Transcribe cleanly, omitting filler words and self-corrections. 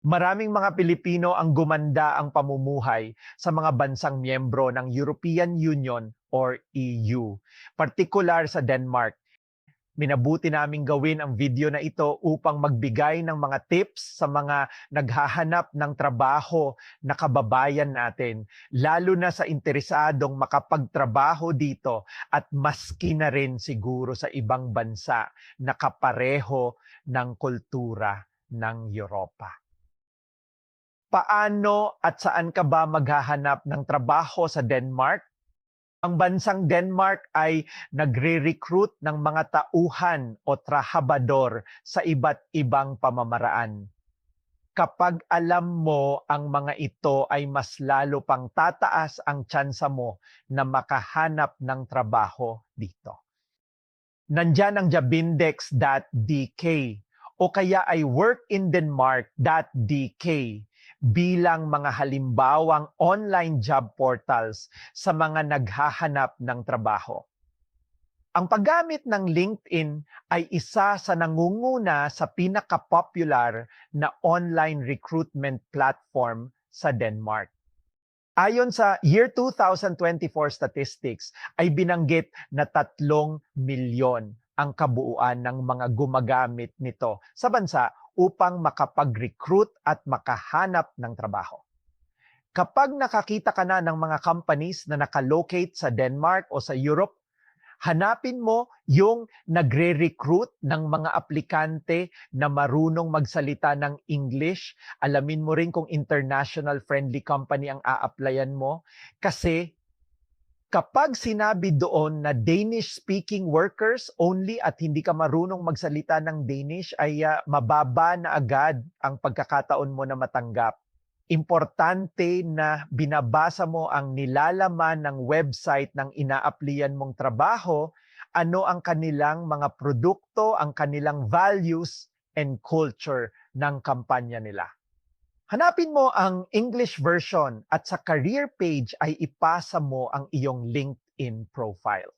Maraming mga Pilipino ang gumanda ang pamumuhay sa mga bansang miyembro ng European Union or EU, partikular sa Denmark. Minabuti naming gawin ang video na ito upang magbigay ng mga tips sa mga naghahanap ng trabaho na kababayan natin, lalo na sa interesadong makapagtrabaho dito at maski na rin siguro sa ibang bansa na kapareho ng kultura ng Europa. Paano at saan ka ba maghahanap ng trabaho sa Denmark? Ang bansang Denmark ay nagre-recruit ng mga tauhan o trabahador sa iba't ibang pamamaraan. Kapag alam mo ang mga ito ay mas lalo pang tataas ang tsansa mo na makahanap ng trabaho dito. Nandyan ang jobindex.dk o kaya ay workindenmark.dk bilang mga halimbawang online job portals sa mga naghahanap ng trabaho. Ang paggamit ng LinkedIn ay isa sa nangunguna sa pinaka-popular na online recruitment platform sa Denmark. Ayon sa year 2024 statistics, ay binanggit na 3 milyon ang kabuuan ng mga gumagamit nito sa bansa upang makapag-recruit at makahanap ng trabaho. Kapag nakakita ka na ng mga companies na nakalocate sa Denmark o sa Europe, hanapin mo yung nagre-recruit ng mga aplikante na marunong magsalita ng English. Alamin mo rin kung international friendly company ang a-applyan mo. Kasi kapag sinabi doon na Danish-speaking workers only at hindi ka marunong magsalita ng Danish, ay mababa na agad ang pagkakataon mo na matanggap. Importante na binabasa mo ang nilalaman ng website ng ina-applyan mong trabaho, ano ang kanilang mga produkto, ang kanilang values and culture ng kampanya nila. Hanapin mo ang English version at sa career page ay ipasa mo ang iyong LinkedIn profile.